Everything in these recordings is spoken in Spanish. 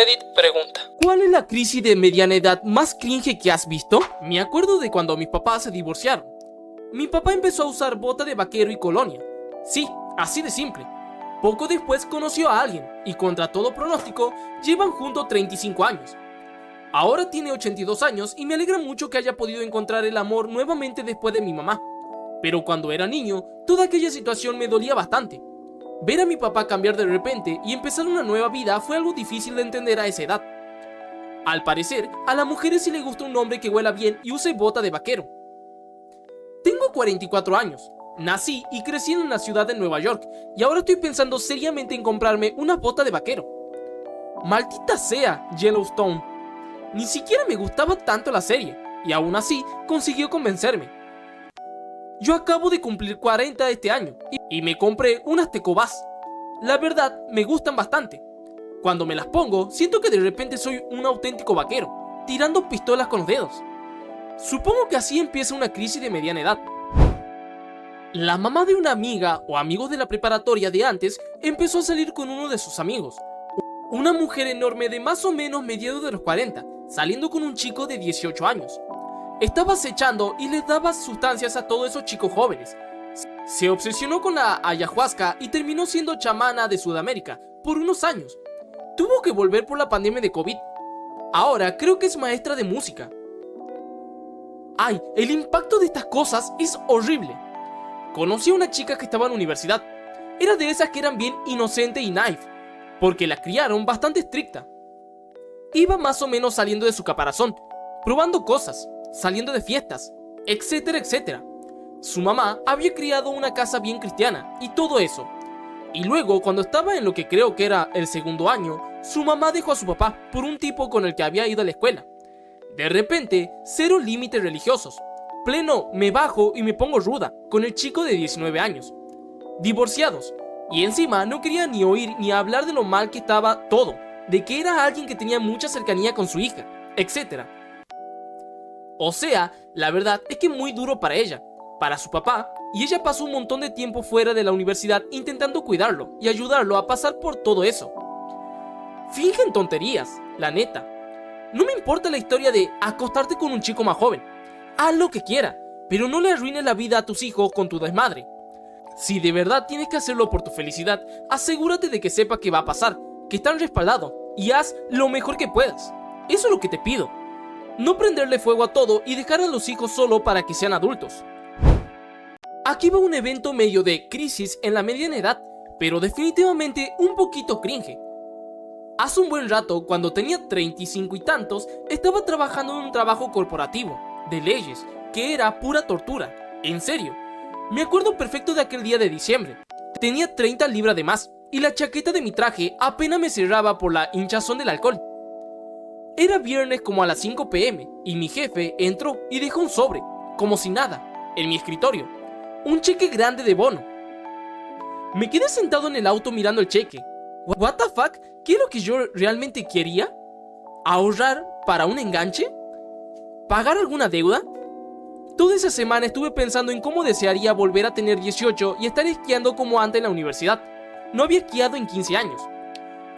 Reddit pregunta: ¿cuál es la crisis de mediana edad más cringe que has visto? Me acuerdo de cuando mis papás se divorciaron. Mi papá empezó a usar bota de vaquero y colonia. Sí, así de simple. Poco después conoció a alguien y contra todo pronóstico llevan juntos 35 años. Ahora tiene 82 años y me alegra mucho que haya podido encontrar el amor nuevamente después de mi mamá. Pero cuando era niño, toda aquella situación me dolía bastante. Ver a mi papá cambiar de repente y empezar una nueva vida fue algo difícil de entender a esa edad. Al parecer, a las mujeres sí les gusta un hombre que huela bien y use bota de vaquero. Tengo 44 años. Nací y crecí en la ciudad de Nueva York y ahora estoy pensando seriamente en comprarme una bota de vaquero. Maldita sea, Yellowstone. Ni siquiera me gustaba tanto la serie y aún así consiguió convencerme. Yo acabo de cumplir 40 este año y me compré unas Tecovas. La verdad, me gustan bastante. Cuando me las pongo, siento que de repente soy un auténtico vaquero, tirando pistolas con los dedos. Supongo que así empieza una crisis de mediana edad. La mamá de una amiga o amigos de la preparatoria de antes empezó a salir con uno de sus amigos. Una mujer enorme de más o menos mediados de los 40, saliendo con un chico de 18 años. Estaba acechando y les daba sustancias a todos esos chicos jóvenes. Se obsesionó con la ayahuasca y terminó siendo chamana de Sudamérica por unos años. Tuvo que volver por la pandemia de COVID. Ahora creo que es maestra de música. ¡Ay! El impacto de estas cosas es horrible. Conocí a una chica que estaba en la universidad. Era de esas que eran bien inocente y naive, porque la criaron bastante estricta. Iba más o menos saliendo de su caparazón, probando cosas, saliendo de fiestas, etcétera, etcétera. Su mamá había criado una casa bien cristiana y todo eso. Y luego, cuando estaba en lo que creo que era el segundo año, su mamá dejó a su papá por un tipo con el que había ido a la escuela. De repente, cero límites religiosos. Pleno, me bajo y me pongo ruda con el chico de 19 años. Divorciados. Y encima no quería ni oír ni hablar de lo mal que estaba todo, de que era alguien que tenía mucha cercanía con su hija, etc. O sea, la verdad es que muy duro para ella, para su papá, y ella pasó un montón de tiempo fuera de la universidad intentando cuidarlo y ayudarlo a pasar por todo eso. Fingen tonterías, la neta. No me importa la historia de acostarte con un chico más joven. Haz lo que quiera, pero no le arruines la vida a tus hijos con tu desmadre. Si de verdad tienes que hacerlo por tu felicidad, asegúrate de que sepa que va a pasar, que están respaldados, y haz lo mejor que puedas. Eso es lo que te pido. No prenderle fuego a todo y dejar a los hijos solo para que sean adultos. Aquí va un evento medio de crisis en la mediana edad, pero definitivamente un poquito cringe. Hace un buen rato, cuando tenía 35 y tantos, estaba trabajando en un trabajo corporativo, de leyes, que era pura tortura. En serio. Me acuerdo perfecto de aquel día de diciembre. Tenía 30 libras de más, y la chaqueta de mi traje apenas me cerraba por la hinchazón del alcohol. Era viernes como a las 5 p.m, y mi jefe entró y dejó un sobre, como si nada, en mi escritorio. Un cheque grande de bono. Me quedé sentado en el auto mirando el cheque. ¿What the fuck? ¿Qué es lo que yo realmente quería? ¿Ahorrar para un enganche? ¿Pagar alguna deuda? Toda esa semana estuve pensando en cómo desearía volver a tener 18 y estar esquiando como antes en la universidad. No había esquiado en 15 años.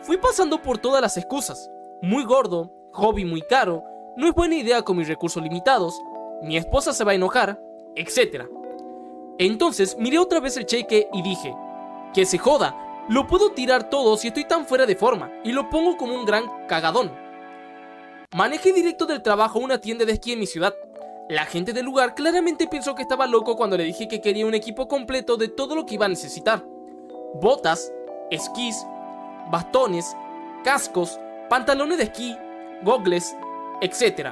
Fui pasando por todas las excusas. Muy gordo, hobby muy caro, no es buena idea con mis recursos limitados, mi esposa se va a enojar, etc. Entonces miré otra vez el cheque y dije, que se joda, lo puedo tirar todo si estoy tan fuera de forma, y lo pongo como un gran cagadón. Manejé directo del trabajo a una tienda de esquí en mi ciudad. La gente del lugar claramente pensó que estaba loco cuando le dije que quería un equipo completo de todo lo que iba a necesitar. Botas, esquís, bastones, cascos, pantalones de esquí, gogles, etc.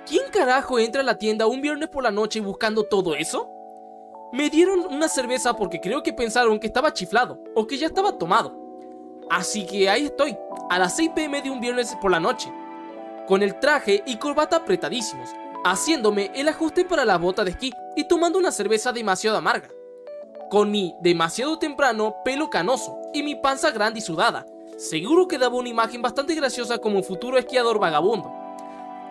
¿Quién carajo entra a la tienda un viernes por la noche buscando todo eso? Me dieron una cerveza porque creo que pensaron que estaba chiflado o que ya estaba tomado. Así que ahí estoy, a las 6 p.m. de un viernes por la noche, con el traje y corbata apretadísimos, haciéndome el ajuste para la bota de esquí y tomando una cerveza demasiado amarga. Con mi demasiado temprano pelo canoso y mi panza grande y sudada, seguro que daba una imagen bastante graciosa como un futuro esquiador vagabundo.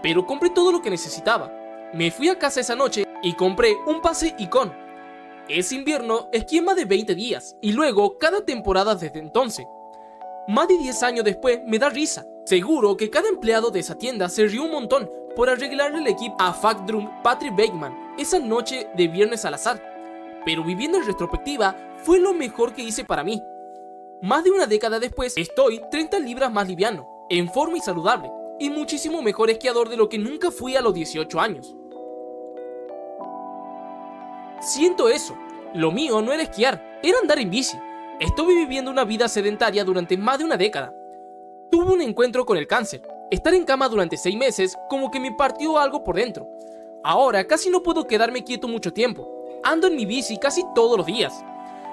Pero compré todo lo que necesitaba. Me fui a casa esa noche y compré un pase Icon. Ese invierno esquié más de 20 días y luego cada temporada desde entonces. Más de 10 años después me da risa. Seguro que cada empleado de esa tienda se rió un montón por arreglarle el equipo a Factrum Patrick Bateman esa noche de viernes al azar. Pero viviendo en retrospectiva, fue lo mejor que hice para mí. Más de una década después, estoy 30 libras más liviano, en forma y saludable, y muchísimo mejor esquiador de lo que nunca fui a los 18 años. Siento eso. Lo mío no era esquiar, era andar en bici. Estuve viviendo una vida sedentaria durante más de una década. Tuve un encuentro con el cáncer. Estar en cama durante 6 meses como que me partió algo por dentro. Ahora casi no puedo quedarme quieto mucho tiempo. Ando en mi bici casi todos los días.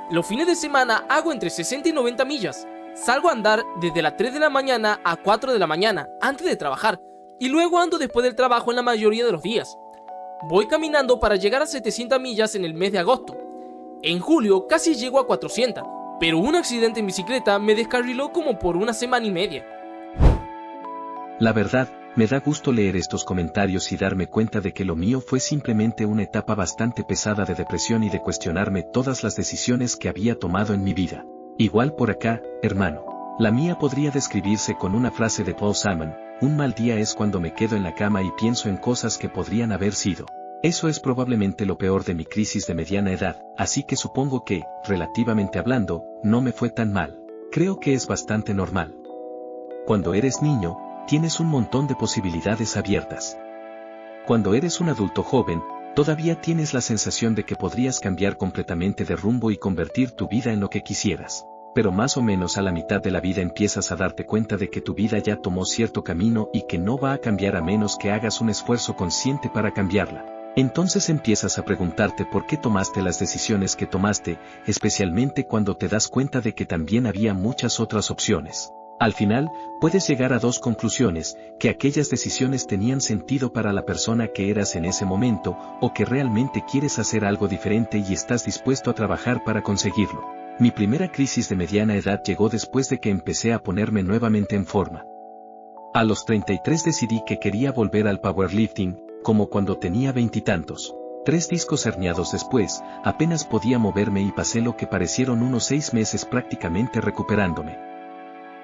Los fines de semana hago entre 60 y 90 millas. Salgo a andar desde las 3 de la mañana a 4 de la mañana antes de trabajar y luego ando después del trabajo en la mayoría de los días. Voy caminando para llegar a 700 millas en el mes de agosto. En julio casi llego a 400, pero un accidente en bicicleta me descarriló como por una semana y media. La verdad, me da gusto leer estos comentarios y darme cuenta de que lo mío fue simplemente una etapa bastante pesada de depresión y de cuestionarme todas las decisiones que había tomado en mi vida. Igual por acá, hermano. La mía podría describirse con una frase de Paul Simon: un mal día es cuando me quedo en la cama y pienso en cosas que podrían haber sido. Eso es probablemente lo peor de mi crisis de mediana edad, así que supongo que, relativamente hablando, no me fue tan mal. Creo que es bastante normal. Cuando eres niño, tienes un montón de posibilidades abiertas. Cuando eres un adulto joven, todavía tienes la sensación de que podrías cambiar completamente de rumbo y convertir tu vida en lo que quisieras. Pero más o menos a la mitad de la vida empiezas a darte cuenta de que tu vida ya tomó cierto camino y que no va a cambiar a menos que hagas un esfuerzo consciente para cambiarla. Entonces empiezas a preguntarte por qué tomaste las decisiones que tomaste, especialmente cuando te das cuenta de que también había muchas otras opciones. Al final, puedes llegar a dos conclusiones: que aquellas decisiones tenían sentido para la persona que eras en ese momento, o que realmente quieres hacer algo diferente y estás dispuesto a trabajar para conseguirlo. Mi primera crisis de mediana edad llegó después de que empecé a ponerme nuevamente en forma. A los 33 decidí que quería volver al powerlifting, como cuando tenía 20 y tantos. 3 discos herniados después, apenas podía moverme y pasé lo que parecieron unos 6 meses prácticamente recuperándome.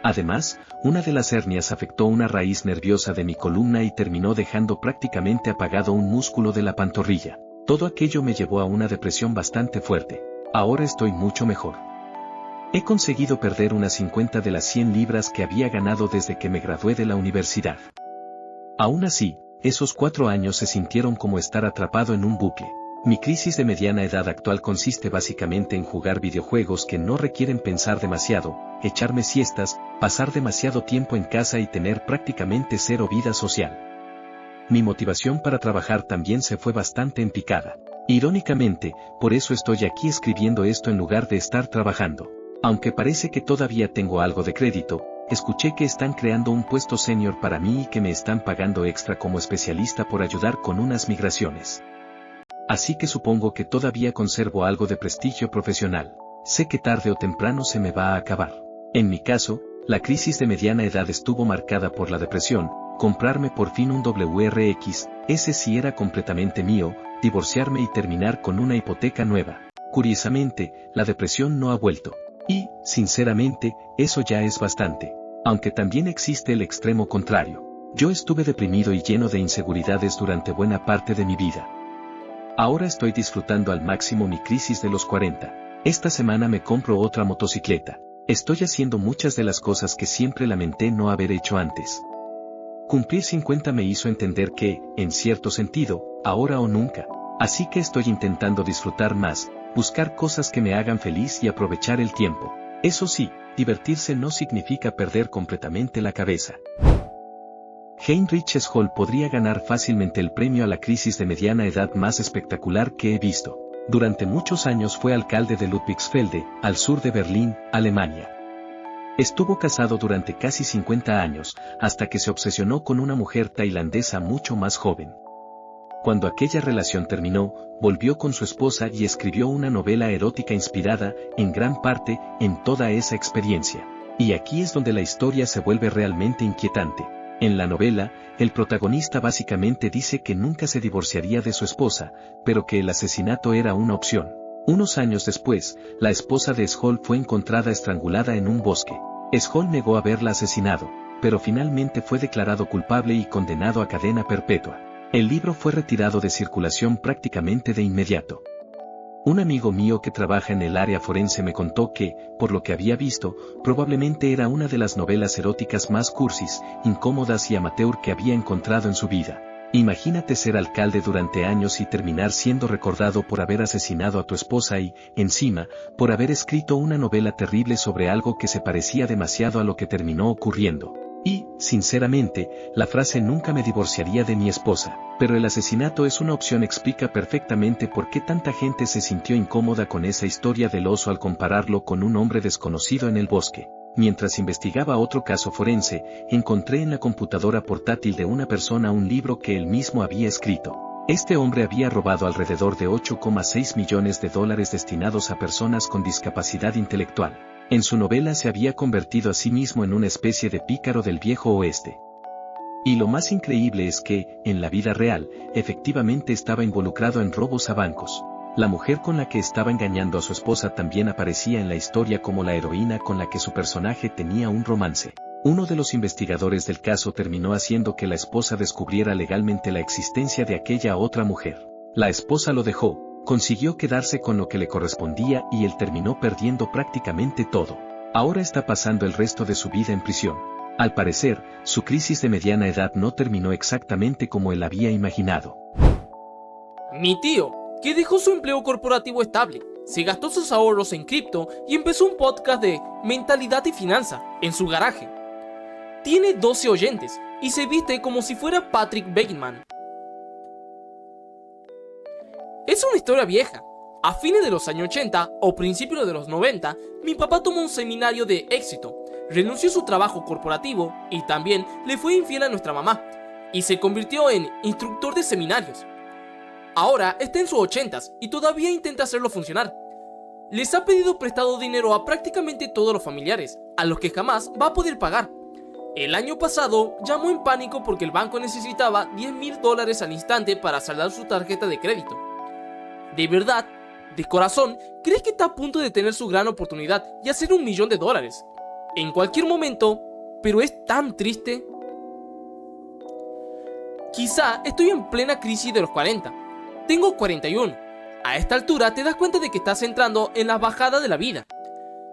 Además, una de las hernias afectó una raíz nerviosa de mi columna y terminó dejando prácticamente apagado un músculo de la pantorrilla. Todo aquello me llevó a una depresión bastante fuerte. Ahora estoy mucho mejor. He conseguido perder unas 50 de las 100 libras que había ganado desde que me gradué de la universidad. Aún así, esos 4 años se sintieron como estar atrapado en un bucle. Mi crisis de mediana edad actual consiste básicamente en jugar videojuegos que no requieren pensar demasiado, echarme siestas, pasar demasiado tiempo en casa y tener prácticamente cero vida social. Mi motivación para trabajar también se fue bastante en picada. Irónicamente, por eso estoy aquí escribiendo esto en lugar de estar trabajando. Aunque parece que todavía tengo algo de crédito, escuché que están creando un puesto senior para mí y que me están pagando extra como especialista por ayudar con unas migraciones. Así que supongo que todavía conservo algo de prestigio profesional. Sé que tarde o temprano se me va a acabar. En mi caso, la crisis de mediana edad estuvo marcada por la depresión, comprarme por fin un WRX, ese sí era completamente mío, divorciarme y terminar con una hipoteca nueva. Curiosamente, la depresión no ha vuelto. Y, sinceramente, eso ya es bastante. Aunque también existe el extremo contrario. Yo estuve deprimido y lleno de inseguridades durante buena parte de mi vida. Ahora estoy disfrutando al máximo mi crisis de los 40. Esta semana me compro otra motocicleta. Estoy haciendo muchas de las cosas que siempre lamenté no haber hecho antes. Cumplir 50 me hizo entender que, en cierto sentido, ahora o nunca. Así que estoy intentando disfrutar más, buscar cosas que me hagan feliz y aprovechar el tiempo. Eso sí, divertirse no significa perder completamente la cabeza. Heinrich Scholl podría ganar fácilmente el premio a la crisis de mediana edad más espectacular que he visto. Durante muchos años fue alcalde de Ludwigsfelde, al sur de Berlín, Alemania. Estuvo casado durante casi 50 años, hasta que se obsesionó con una mujer tailandesa mucho más joven. Cuando aquella relación terminó, volvió con su esposa y escribió una novela erótica inspirada, en gran parte, en toda esa experiencia. Y aquí es donde la historia se vuelve realmente inquietante. En la novela, el protagonista básicamente dice que nunca se divorciaría de su esposa, pero que el asesinato era una opción. Unos años después, la esposa de Scholl fue encontrada estrangulada en un bosque. Scholl negó haberla asesinado, pero finalmente fue declarado culpable y condenado a cadena perpetua. El libro fue retirado de circulación prácticamente de inmediato. Un amigo mío que trabaja en el área forense me contó que, por lo que había visto, probablemente era una de las novelas eróticas más cursis, incómodas y amateur que había encontrado en su vida. Imagínate ser alcalde durante años y terminar siendo recordado por haber asesinado a tu esposa y, encima, por haber escrito una novela terrible sobre algo que se parecía demasiado a lo que terminó ocurriendo. Y, sinceramente, la frase "nunca me divorciaría de mi esposa", pero el asesinato es una opción explica perfectamente por qué tanta gente se sintió incómoda con esa historia del oso al compararlo con un hombre desconocido en el bosque. Mientras investigaba otro caso forense, encontré en la computadora portátil de una persona un libro que él mismo había escrito. Este hombre había robado alrededor de $8,6 millones destinados a personas con discapacidad intelectual. En su novela se había convertido a sí mismo en una especie de pícaro del viejo oeste. Y lo más increíble es que, en la vida real, efectivamente estaba involucrado en robos a bancos. La mujer con la que estaba engañando a su esposa también aparecía en la historia como la heroína con la que su personaje tenía un romance. Uno de los investigadores del caso terminó haciendo que la esposa descubriera legalmente la existencia de aquella otra mujer. La esposa lo dejó. Consiguió quedarse con lo que le correspondía y él terminó perdiendo prácticamente todo. Ahora está pasando el resto de su vida en prisión. Al parecer, su crisis de mediana edad no terminó exactamente como él había imaginado. Mi tío, que dejó su empleo corporativo estable, se gastó sus ahorros en cripto y empezó un podcast de mentalidad y finanza en su garaje. Tiene 12 oyentes y se viste como si fuera Patrick Bateman. Es una historia vieja. A fines de los años 80 o principios de los 90, mi papá tomó un seminario de éxito, renunció a su trabajo corporativo y también le fue infiel a nuestra mamá, y se convirtió en instructor de seminarios. Ahora está en sus 80s y todavía intenta hacerlo funcionar. Les ha pedido prestado dinero a prácticamente todos los familiares, a los que jamás va a poder pagar. El año pasado llamó en pánico porque el banco necesitaba $10,000 al instante para saldar su tarjeta de crédito. ¿De verdad, de corazón, crees que está a punto de tener su gran oportunidad y hacer $1 millón? En cualquier momento, pero es tan triste. Quizá estoy en plena crisis de los 40. Tengo 41. A esta altura te das cuenta de que estás entrando en la bajada de la vida.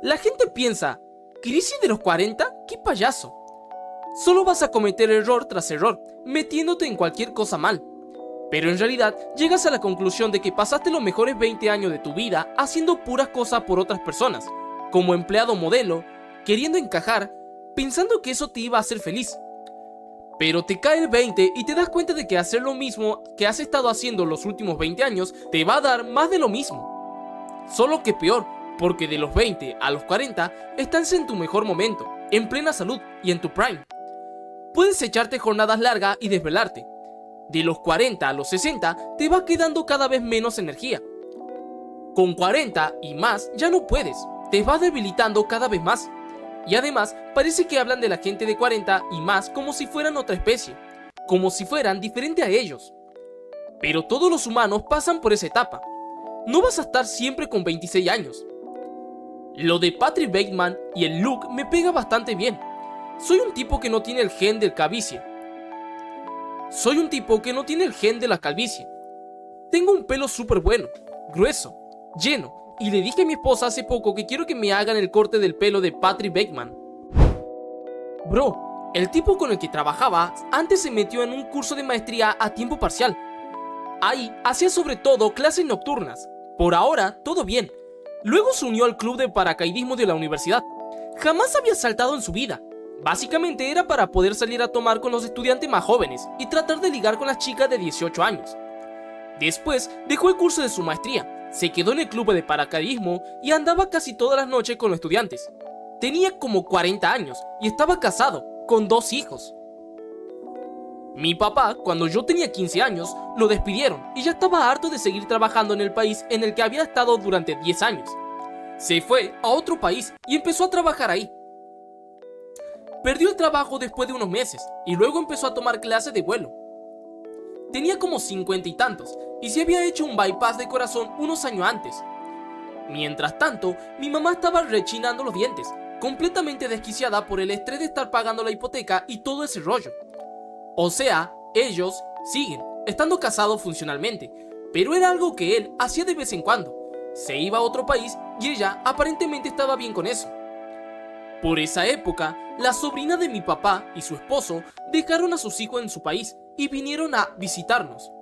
La gente piensa, ¿crisis de los 40? ¡Qué payaso! Solo vas a cometer error tras error, metiéndote en cualquier cosa mal. Pero en realidad llegas a la conclusión de que pasaste los mejores 20 años de tu vida haciendo puras cosas por otras personas, como empleado modelo, queriendo encajar, pensando que eso te iba a hacer feliz. Pero te cae el 20 y te das cuenta de que hacer lo mismo que has estado haciendo los últimos 20 años te va a dar más de lo mismo. Solo que peor, porque de los 20 a los 40 estás en tu mejor momento, en plena salud y en tu prime. Puedes echarte jornadas largas y desvelarte. De los 40 a los 60 te va quedando cada vez menos energía. Con 40 y más ya no puedes, te vas debilitando cada vez más. Y además parece que hablan de la gente de 40 y más como si fueran otra especie, como si fueran diferente a ellos. Pero todos los humanos pasan por esa etapa. No vas a estar siempre con 26 años. Lo de Patrick Bateman y el look me pega bastante bien. Soy un tipo que no tiene el gen de la calvicie. Tengo un pelo súper bueno, grueso, lleno, y le dije a mi esposa hace poco que quiero que me hagan el corte del pelo de Patrick Bateman. Bro, el tipo con el que trabajaba antes se metió en un curso de maestría a tiempo parcial. Ahí hacía sobre todo clases nocturnas. Por ahora, todo bien. Luego se unió al club de paracaidismo de la universidad. Jamás había saltado en su vida. Básicamente era para poder salir a tomar con los estudiantes más jóvenes y tratar de ligar con las chicas de 18 años. Después dejó el curso de su maestría, se quedó en el club de paracaidismo y andaba casi todas las noches con los estudiantes. Tenía como 40 años y estaba casado, con 2 hijos. Mi papá, cuando yo tenía 15 años, lo despidieron y ya estaba harto de seguir trabajando en el país en el que había estado durante 10 años. Se fue a otro país y empezó a trabajar ahí. Perdió el trabajo después de unos meses y luego empezó a tomar clases de vuelo. Tenía como 50 y tantos y se había hecho un bypass de corazón unos años antes. Mientras tanto, mi mamá estaba rechinando los dientes, completamente desquiciada por el estrés de estar pagando la hipoteca y todo ese rollo. O sea, ellos siguen estando casados funcionalmente, pero era algo que él hacía de vez en cuando. Se iba a otro país y ella aparentemente estaba bien con eso. Por esa época, la sobrina de mi papá y su esposo dejaron a sus hijos en su país y vinieron a visitarnos.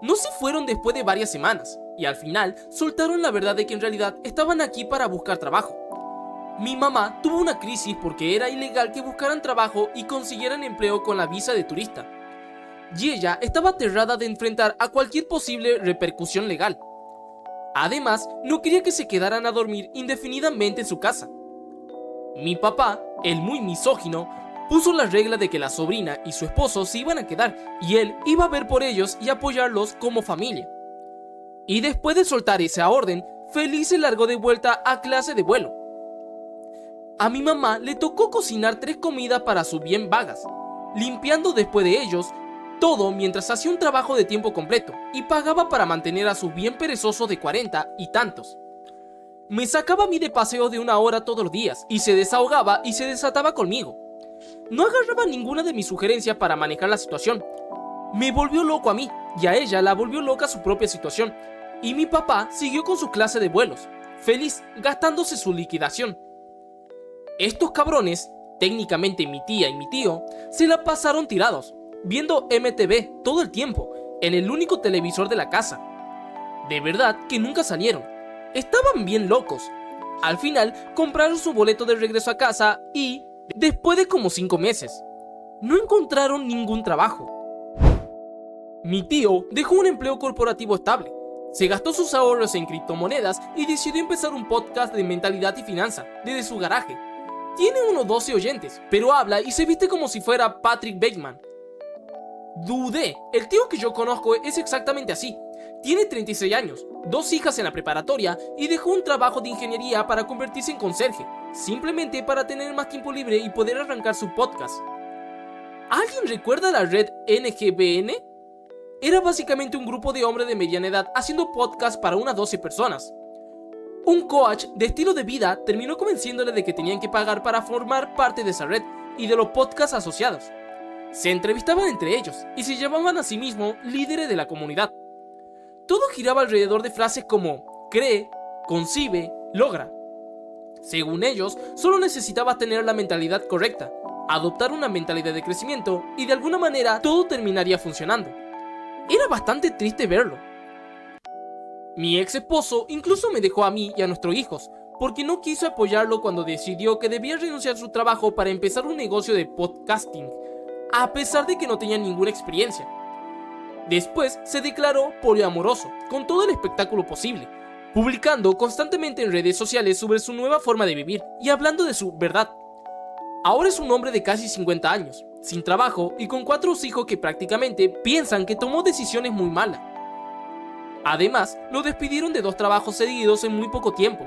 No se fueron después de varias semanas, y al final soltaron la verdad de que en realidad estaban aquí para buscar trabajo. Mi mamá tuvo una crisis porque era ilegal que buscaran trabajo y consiguieran empleo con la visa de turista. Y ella estaba aterrada de enfrentar a cualquier posible repercusión legal. Además, no quería que se quedaran a dormir indefinidamente en su casa. Mi papá, el muy misógino, puso la regla de que la sobrina y su esposo se iban a quedar y él iba a ver por ellos y apoyarlos como familia. Y después de soltar esa orden, feliz se largó de vuelta a clase de vuelo. A mi mamá le tocó cocinar 3 comidas para sus bien vagas, limpiando después de ellos, todo mientras hacía un trabajo de tiempo completo y pagaba para mantener a sus bien perezosos de 40 y tantos. Me sacaba a mí de paseo de 1 hora todos los días y se desahogaba y se desataba conmigo. No agarraba ninguna de mis sugerencias para manejar la situación. Me volvió loco a mí y a ella la volvió loca su propia situación. Y mi papá siguió con su clase de vuelos, feliz, gastándose su liquidación. Estos cabrones, técnicamente mi tía y mi tío, se la pasaron tirados, viendo MTV todo el tiempo, en el único televisor de la casa. De verdad que nunca salieron. Estaban bien locos. Al final compraron su boleto de regreso a casa y, después de como 5 meses, no encontraron ningún trabajo. Mi tío dejó un empleo corporativo estable, se gastó sus ahorros en criptomonedas y decidió empezar un podcast de mentalidad y finanza desde su garaje. Tiene unos 12 oyentes, pero habla y se viste como si fuera Patrick Bateman. Dudé, el tío que yo conozco es exactamente así. Tiene 36 años, 2 hijas en la preparatoria y dejó un trabajo de ingeniería para convertirse en conserje, simplemente para tener más tiempo libre y poder arrancar su podcast. ¿Alguien recuerda la red NGBN? Era básicamente un grupo de hombres de mediana edad haciendo podcast para unas 12 personas. Un coach de estilo de vida terminó convenciéndole de que tenían que pagar para formar parte de esa red y de los podcasts asociados. Se entrevistaban entre ellos y se llamaban a sí mismos líderes de la comunidad. Todo giraba alrededor de frases como cree, concibe, logra. Según ellos, solo necesitabas tener la mentalidad correcta, adoptar una mentalidad de crecimiento y de alguna manera todo terminaría funcionando. Era bastante triste verlo. Mi ex esposo incluso me dejó a mí y a nuestros hijos porque no quiso apoyarlo cuando decidió que debía renunciar a su trabajo para empezar un negocio de podcasting, a pesar de que no tenía ninguna experiencia. Después se declaró poliamoroso, con todo el espectáculo posible, publicando constantemente en redes sociales sobre su nueva forma de vivir y hablando de su verdad. Ahora es un hombre de casi 50 años, sin trabajo y con 4 hijos que prácticamente piensan que tomó decisiones muy malas. Además, lo despidieron de 2 trabajos seguidos en muy poco tiempo.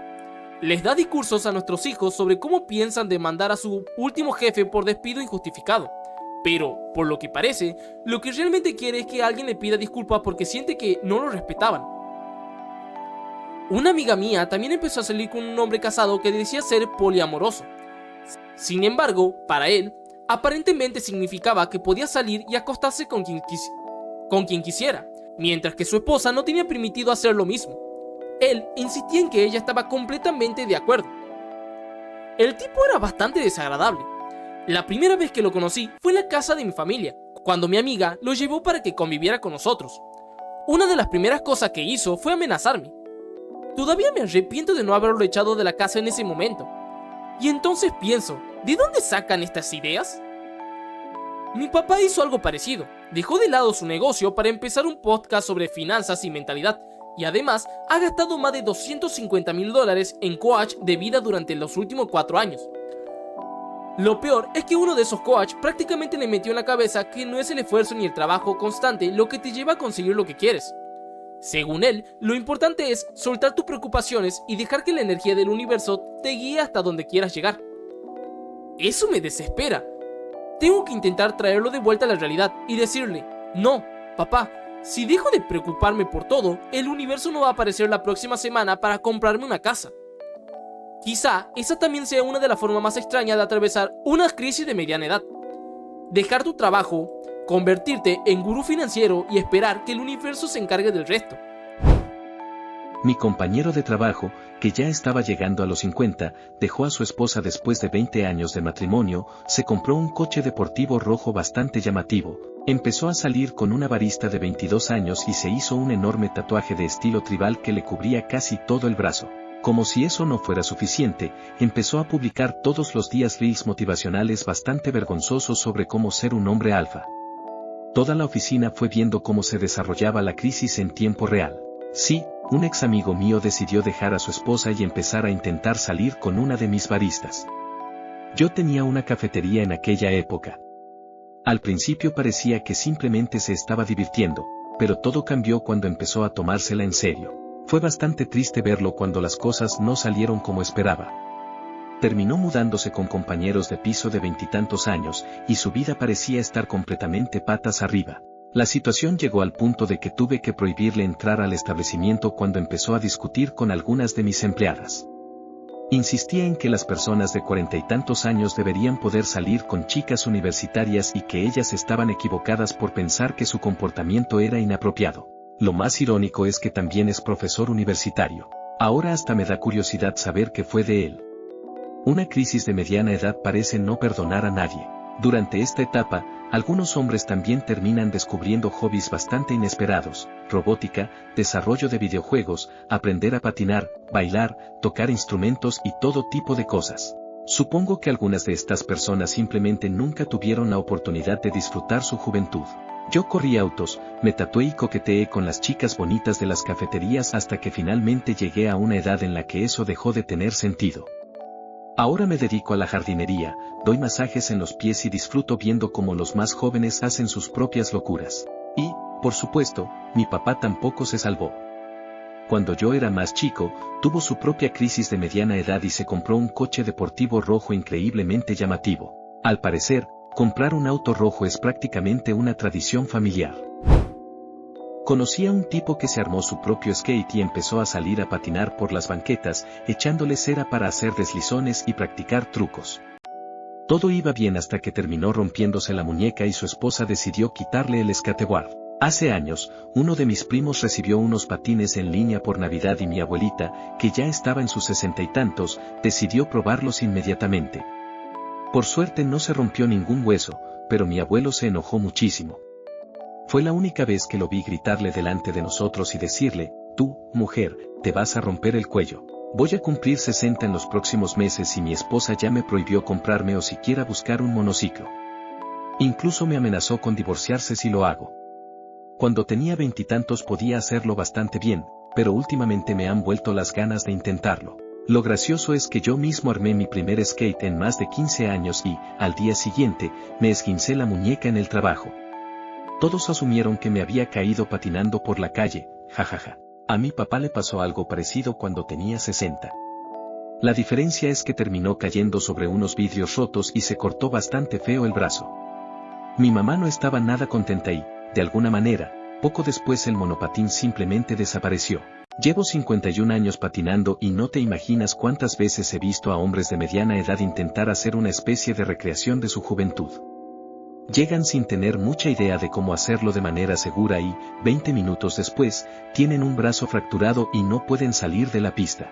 Les da discursos a nuestros hijos sobre cómo piensan demandar a su último jefe por despido injustificado. Pero, por lo que parece, lo que realmente quiere es que alguien le pida disculpas porque siente que no lo respetaban. Una amiga mía también empezó a salir con un hombre casado que decía ser poliamoroso. Sin embargo, para él, aparentemente significaba que podía salir y acostarse con quien quisiera, mientras que su esposa no tenía permitido hacer lo mismo. Él insistía en que ella estaba completamente de acuerdo. El tipo era bastante desagradable. La primera vez que lo conocí fue en la casa de mi familia, cuando mi amiga lo llevó para que conviviera con nosotros. Una de las primeras cosas que hizo fue amenazarme. Todavía me arrepiento de no haberlo echado de la casa en ese momento. Y entonces pienso, ¿de dónde sacan estas ideas? Mi papá hizo algo parecido. Dejó de lado su negocio para empezar un podcast sobre finanzas y mentalidad, y además ha gastado más de $250,000 en coach de vida durante los últimos 4 años. Lo peor es que uno de esos coaches prácticamente le metió en la cabeza que no es el esfuerzo ni el trabajo constante lo que te lleva a conseguir lo que quieres. Según él, lo importante es soltar tus preocupaciones y dejar que la energía del universo te guíe hasta donde quieras llegar. Eso me desespera. Tengo que intentar traerlo de vuelta a la realidad y decirle, no, papá, si dejo de preocuparme por todo, el universo no va a aparecer la próxima semana para comprarme una casa. Quizá esa también sea una de las formas más extrañas de atravesar una crisis de mediana edad. Dejar tu trabajo, convertirte en gurú financiero y esperar que el universo se encargue del resto. Mi compañero de trabajo, que ya estaba llegando a los 50, dejó a su esposa después de 20 años de matrimonio, se compró un coche deportivo rojo bastante llamativo, empezó a salir con una barista de 22 años y se hizo un enorme tatuaje de estilo tribal que le cubría casi todo el brazo. Como si eso no fuera suficiente, empezó a publicar todos los días reels motivacionales bastante vergonzosos sobre cómo ser un hombre alfa. Toda la oficina fue viendo cómo se desarrollaba la crisis en tiempo real. Sí, un ex amigo mío decidió dejar a su esposa y empezar a intentar salir con una de mis baristas. Yo tenía una cafetería en aquella época. Al principio parecía que simplemente se estaba divirtiendo, pero todo cambió cuando empezó a tomársela en serio. Fue bastante triste verlo cuando las cosas no salieron como esperaba. Terminó mudándose con compañeros de piso de 20 y tantos años, y su vida parecía estar completamente patas arriba. La situación llegó al punto de que tuve que prohibirle entrar al establecimiento cuando empezó a discutir con algunas de mis empleadas. Insistía en que las personas de 40 y tantos años deberían poder salir con chicas universitarias y que ellas estaban equivocadas por pensar que su comportamiento era inapropiado. Lo más irónico es que también es profesor universitario. Ahora hasta me da curiosidad saber qué fue de él. Una crisis de mediana edad parece no perdonar a nadie. Durante esta etapa, algunos hombres también terminan descubriendo hobbies bastante inesperados: robótica, desarrollo de videojuegos, aprender a patinar, bailar, tocar instrumentos y todo tipo de cosas. Supongo que algunas de estas personas simplemente nunca tuvieron la oportunidad de disfrutar su juventud. Yo corrí autos, me tatué y coqueteé con las chicas bonitas de las cafeterías hasta que finalmente llegué a una edad en la que eso dejó de tener sentido. Ahora me dedico a la jardinería, doy masajes en los pies y disfruto viendo cómo los más jóvenes hacen sus propias locuras. Y, por supuesto, mi papá tampoco se salvó. Cuando yo era más chico, tuvo su propia crisis de mediana edad y se compró un coche deportivo rojo increíblemente llamativo. Al parecer, comprar un auto rojo es prácticamente una tradición familiar. Conocí a un tipo que se armó su propio skate y empezó a salir a patinar por las banquetas, echándole cera para hacer deslizones y practicar trucos. Todo iba bien hasta que terminó rompiéndose la muñeca y su esposa decidió quitarle el skateboard. Hace años, uno de mis primos recibió unos patines en línea por Navidad y mi abuelita, que ya estaba en sus 60 y tantos, decidió probarlos inmediatamente. Por suerte no se rompió ningún hueso, pero mi abuelo se enojó muchísimo. Fue la única vez que lo vi gritarle delante de nosotros y decirle: «Tú, mujer, te vas a romper el cuello. Voy a cumplir 60 en los próximos meses y mi esposa ya me prohibió comprarme o siquiera buscar un monociclo. Incluso me amenazó con divorciarse si lo hago». Cuando tenía 20 y tantos podía hacerlo bastante bien, pero últimamente me han vuelto las ganas de intentarlo. Lo gracioso es que yo mismo armé mi primer skate en más de 15 años y, al día siguiente, me esguincé la muñeca en el trabajo. Todos asumieron que me había caído patinando por la calle, jajaja. A mi papá le pasó algo parecido cuando tenía 60. La diferencia es que terminó cayendo sobre unos vidrios rotos y se cortó bastante feo el brazo. Mi mamá no estaba nada contenta y, de alguna manera, poco después el monopatín simplemente desapareció. Llevo 51 años patinando y no te imaginas cuántas veces he visto a hombres de mediana edad intentar hacer una especie de recreación de su juventud. Llegan sin tener mucha idea de cómo hacerlo de manera segura y, 20 minutos después, tienen un brazo fracturado y no pueden salir de la pista.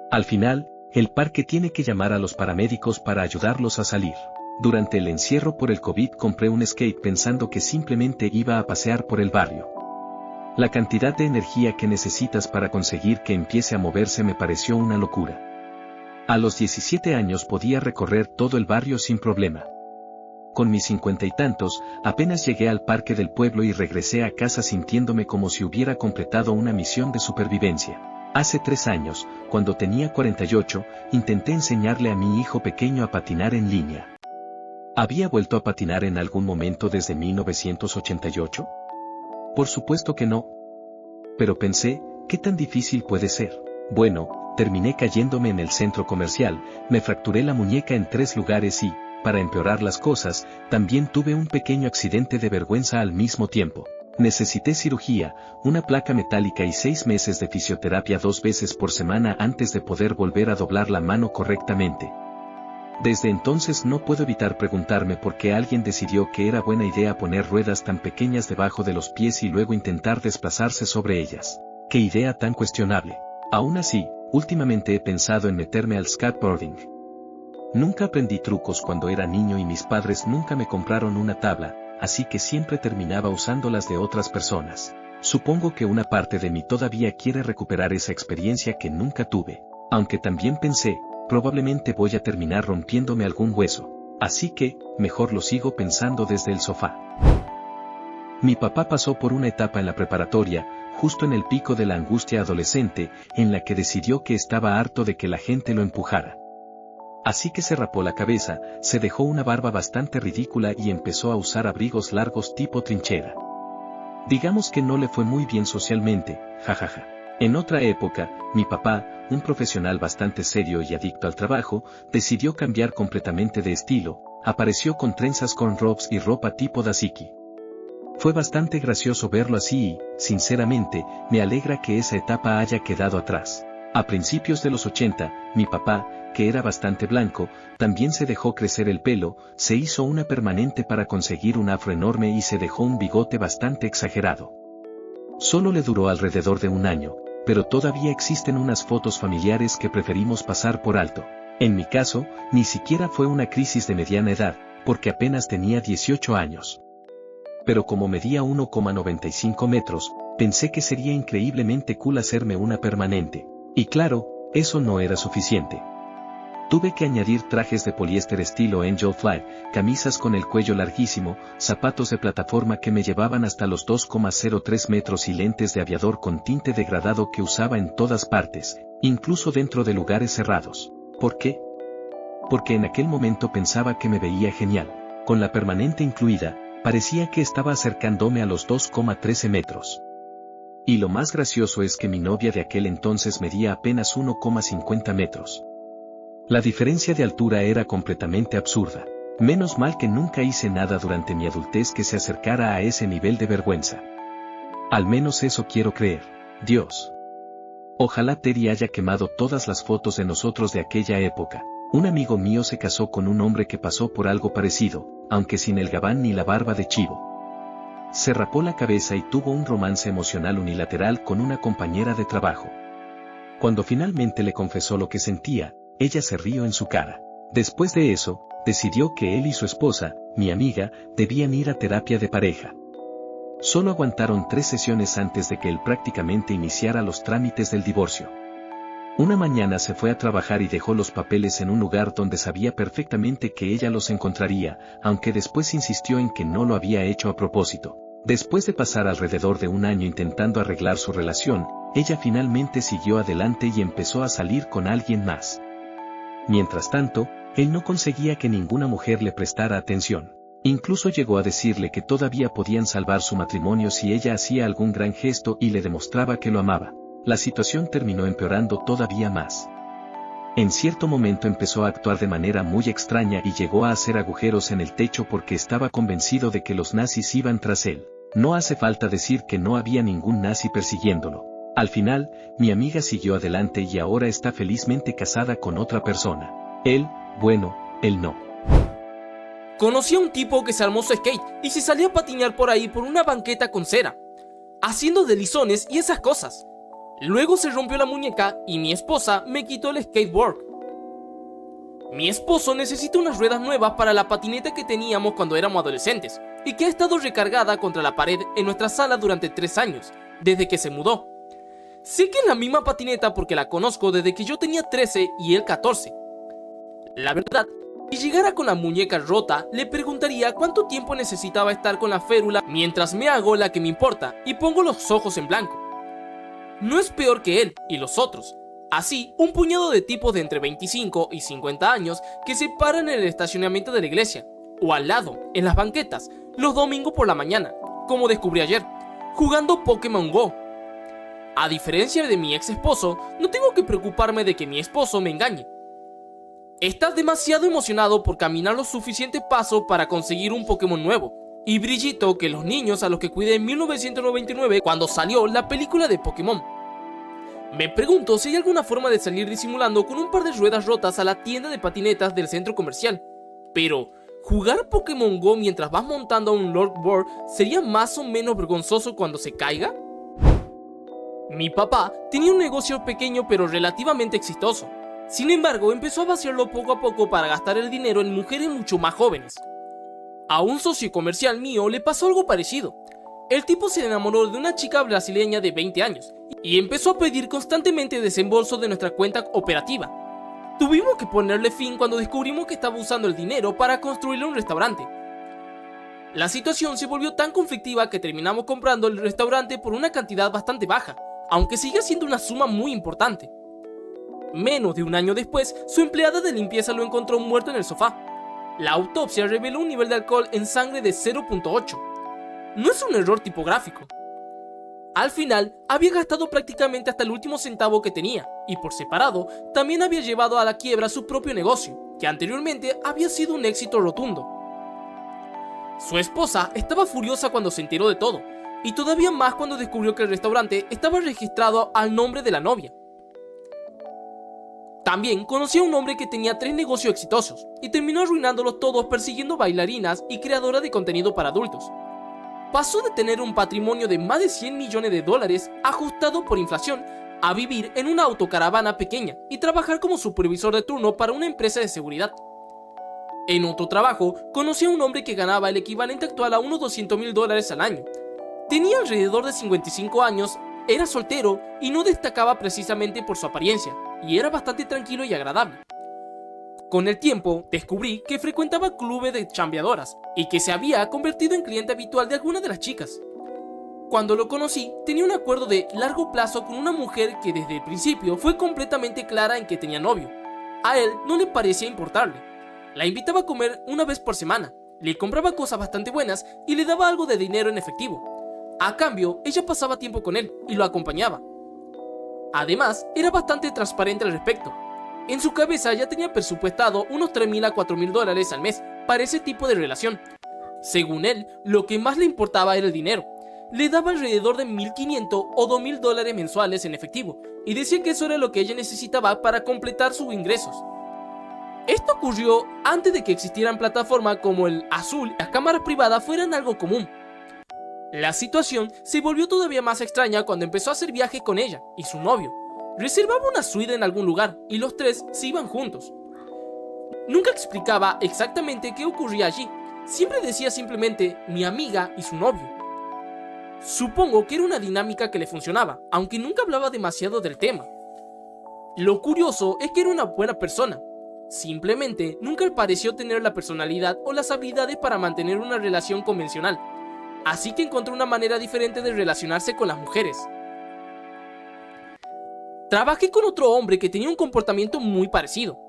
Al final, el parque tiene que llamar a los paramédicos para ayudarlos a salir. Durante el encierro por el COVID compré un skate pensando que simplemente iba a pasear por el barrio. La cantidad de energía que necesitas para conseguir que empiece a moverse me pareció una locura. A los 17 años podía recorrer todo el barrio sin problema. Con mis 50 y tantos, apenas llegué al parque del pueblo y regresé a casa sintiéndome como si hubiera completado una misión de supervivencia. Hace 3 años, cuando tenía 48, intenté enseñarle a mi hijo pequeño a patinar en línea. ¿Había vuelto a patinar en algún momento desde 1988? Por supuesto que no. Pero pensé, ¿qué tan difícil puede ser? Bueno, terminé cayéndome en el centro comercial, me fracturé la muñeca en 3 lugares y, para empeorar las cosas, también tuve un pequeño accidente de vergüenza al mismo tiempo. Necesité cirugía, una placa metálica y 6 meses de fisioterapia 2 veces por semana antes de poder volver a doblar la mano correctamente. Desde entonces no puedo evitar preguntarme por qué alguien decidió que era buena idea poner ruedas tan pequeñas debajo de los pies y luego intentar desplazarse sobre ellas. ¡Qué idea tan cuestionable! Aún así, últimamente he pensado en meterme al skateboarding. Nunca aprendí trucos cuando era niño y mis padres nunca me compraron una tabla, así que siempre terminaba usando las de otras personas. Supongo que una parte de mí todavía quiere recuperar esa experiencia que nunca tuve, aunque también pensé, probablemente voy a terminar rompiéndome algún hueso, así que, mejor lo sigo pensando desde el sofá. Mi papá pasó por una etapa en la preparatoria, justo en el pico de la angustia adolescente, en la que decidió que estaba harto de que la gente lo empujara. Así que se rapó la cabeza, se dejó una barba bastante ridícula y empezó a usar abrigos largos tipo trinchera. Digamos que no le fue muy bien socialmente, jajaja. En otra época, mi papá, un profesional bastante serio y adicto al trabajo, decidió cambiar completamente de estilo, apareció con trenzas cornrows y ropa tipo dashiki. Fue bastante gracioso verlo así y, sinceramente, me alegra que esa etapa haya quedado atrás. A principios de los 80, mi papá, que era bastante blanco, también se dejó crecer el pelo, se hizo una permanente para conseguir un afro enorme y se dejó un bigote bastante exagerado. Solo le duró alrededor de un año, pero todavía existen unas fotos familiares que preferimos pasar por alto. En mi caso, ni siquiera fue una crisis de mediana edad, porque apenas tenía 18 años. Pero como medía 1,95 metros, pensé que sería increíblemente cool hacerme una permanente. Y claro, eso no era suficiente. Tuve que añadir trajes de poliéster estilo Angel Fly, camisas con el cuello larguísimo, zapatos de plataforma que me llevaban hasta los 2,03 metros y lentes de aviador con tinte degradado que usaba en todas partes, incluso dentro de lugares cerrados. ¿Por qué? Porque en aquel momento pensaba que me veía genial. Con la permanente incluida, parecía que estaba acercándome a los 2,13 metros. Y lo más gracioso es que mi novia de aquel entonces medía apenas 1,50 metros. La diferencia de altura era completamente absurda. Menos mal que nunca hice nada durante mi adultez que se acercara a ese nivel de vergüenza. Al menos eso quiero creer. Dios. Ojalá Teddy haya quemado todas las fotos de nosotros de aquella época. Un amigo mío se casó con un hombre que pasó por algo parecido, aunque sin el gabán ni la barba de chivo. Se rapó la cabeza y tuvo un romance emocional unilateral con una compañera de trabajo. Cuando finalmente le confesó lo que sentía, ella se rió en su cara. Después de eso, decidió que él y su esposa, mi amiga, debían ir a terapia de pareja. Solo aguantaron 3 sesiones antes de que él prácticamente iniciara los trámites del divorcio. Una mañana se fue a trabajar y dejó los papeles en un lugar donde sabía perfectamente que ella los encontraría, aunque después insistió en que no lo había hecho a propósito. Después de pasar alrededor de un año intentando arreglar su relación, ella finalmente siguió adelante y empezó a salir con alguien más. Mientras tanto, él no conseguía que ninguna mujer le prestara atención. Incluso llegó a decirle que todavía podían salvar su matrimonio si ella hacía algún gran gesto y le demostraba que lo amaba. La situación terminó empeorando todavía más. En cierto momento empezó a actuar de manera muy extraña y llegó a hacer agujeros en el techo porque estaba convencido de que los nazis iban tras él. No hace falta decir que no había ningún nazi persiguiéndolo. Al final, mi amiga siguió adelante y ahora está felizmente casada con otra persona. Él no. Conocí a un tipo que se armó su skate y se salía a patinar por ahí por una banqueta con cera, haciendo deslizones y esas cosas. Luego se rompió la muñeca y mi esposa me quitó el skateboard. Mi esposo necesita unas ruedas nuevas para la patineta que teníamos cuando éramos adolescentes y que ha estado recargada contra la pared en nuestra sala durante 3 años, desde que se mudó. Sé que es la misma patineta porque la conozco desde que yo tenía 13 y él 14. La verdad, si llegara con la muñeca rota, le preguntaría cuánto tiempo necesitaba estar con la férula mientras me hago la que me importa y pongo los ojos en blanco. No es peor que él y los otros. Así, un puñado de tipos de entre 25 y 50 años que se paran en el estacionamiento de la iglesia, o al lado, en las banquetas, los domingos por la mañana, como descubrí ayer, jugando Pokémon Go. A diferencia de mi ex esposo, no tengo que preocuparme de que mi esposo me engañe. Estás demasiado emocionado por caminar los suficientes pasos para conseguir un Pokémon nuevo, y brillito que los niños a los que cuidé en 1999 cuando salió la película de Pokémon. Me pregunto si hay alguna forma de salir disimulando con un par de ruedas rotas a la tienda de patinetas del centro comercial, pero ¿jugar Pokémon Go mientras vas montando a un Lord Board sería más o menos vergonzoso cuando se caiga? Mi papá tenía un negocio pequeño pero relativamente exitoso. Sin embargo, empezó a vaciarlo poco a poco para gastar el dinero en mujeres mucho más jóvenes. A un socio comercial mío le pasó algo parecido. El tipo se enamoró de una chica brasileña de 20 años y empezó a pedir constantemente desembolso de nuestra cuenta operativa. Tuvimos que ponerle fin cuando descubrimos que estaba usando el dinero para construirle un restaurante. La situación se volvió tan conflictiva que terminamos comprando el restaurante por una cantidad bastante baja, aunque sigue siendo una suma muy importante. Menos de un año después, su empleada de limpieza lo encontró muerto en el sofá. La autopsia reveló un nivel de alcohol en sangre de 0.8. No es un error tipográfico. Al final, había gastado prácticamente hasta el último centavo que tenía, y por separado, también había llevado a la quiebra su propio negocio, que anteriormente había sido un éxito rotundo. Su esposa estaba furiosa cuando se enteró de todo, y todavía más cuando descubrió que el restaurante estaba registrado al nombre de la novia. También conocí a un hombre que tenía 3 negocios exitosos, y terminó arruinándolos todos persiguiendo bailarinas y creadora de contenido para adultos. Pasó de tener un patrimonio de más de 100 millones de dólares ajustado por inflación a vivir en una autocaravana pequeña y trabajar como supervisor de turno para una empresa de seguridad. En otro trabajo, conocí a un hombre que ganaba el equivalente actual a unos $200,000 al año. Tenía alrededor de 55 años, era soltero y no destacaba precisamente por su apariencia, y era bastante tranquilo y agradable. Con el tiempo, descubrí que frecuentaba clubes de chambeadoras y que se había convertido en cliente habitual de algunas de las chicas. Cuando lo conocí, tenía un acuerdo de largo plazo con una mujer que desde el principio fue completamente clara en que tenía novio. A él no le parecía importarle. La invitaba a comer una vez por semana, le compraba cosas bastante buenas y le daba algo de dinero en efectivo. A cambio, ella pasaba tiempo con él y lo acompañaba. Además, era bastante transparente al respecto. En su cabeza ya tenía presupuestado unos $3,000 a $4,000 al mes para ese tipo de relación. Según él, lo que más le importaba era el dinero. Le daba alrededor de $1,500 o $2,000 mensuales en efectivo, y decía que eso era lo que ella necesitaba para completar sus ingresos. Esto ocurrió antes de que existieran plataformas como el Azul y las cámaras privadas fueran algo común. La situación se volvió todavía más extraña cuando empezó a hacer viajes con ella y su novio. Reservaba una suite en algún lugar y los 3 se iban juntos. Nunca explicaba exactamente qué ocurría allí, siempre decía simplemente mi amiga y su novio. Supongo que era una dinámica que le funcionaba, aunque nunca hablaba demasiado del tema. Lo curioso es que era una buena persona. Simplemente nunca pareció tener la personalidad o las habilidades para mantener una relación convencional, así que encontró una manera diferente de relacionarse con las mujeres. Trabajé con otro hombre que tenía un comportamiento muy parecido.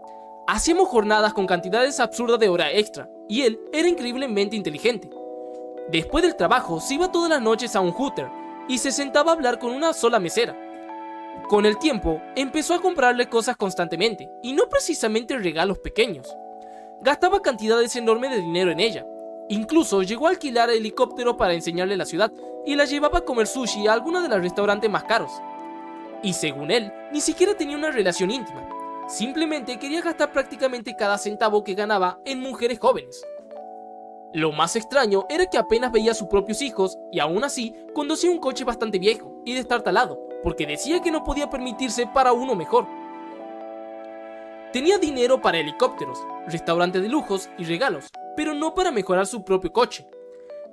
Hacíamos jornadas con cantidades absurdas de hora extra, y él era increíblemente inteligente. Después del trabajo se iba todas las noches a un Hooter y se sentaba a hablar con una sola mesera. Con el tiempo, empezó a comprarle cosas constantemente, y no precisamente regalos pequeños. Gastaba cantidades enormes de dinero en ella. Incluso llegó a alquilar helicóptero para enseñarle la ciudad, y la llevaba a comer sushi a algunos de los restaurantes más caros. Y según él, ni siquiera tenía una relación íntima. Simplemente quería gastar prácticamente cada centavo que ganaba en mujeres jóvenes. Lo más extraño era que apenas veía a sus propios hijos y aún así conducía un coche bastante viejo y destartalado, porque decía que no podía permitirse para uno mejor. Tenía dinero para helicópteros, restaurantes de lujos y regalos, pero no para mejorar su propio coche.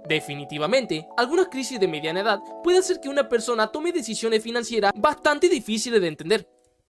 Definitivamente, alguna crisis de mediana edad puede hacer que una persona tome decisiones financieras bastante difíciles de entender.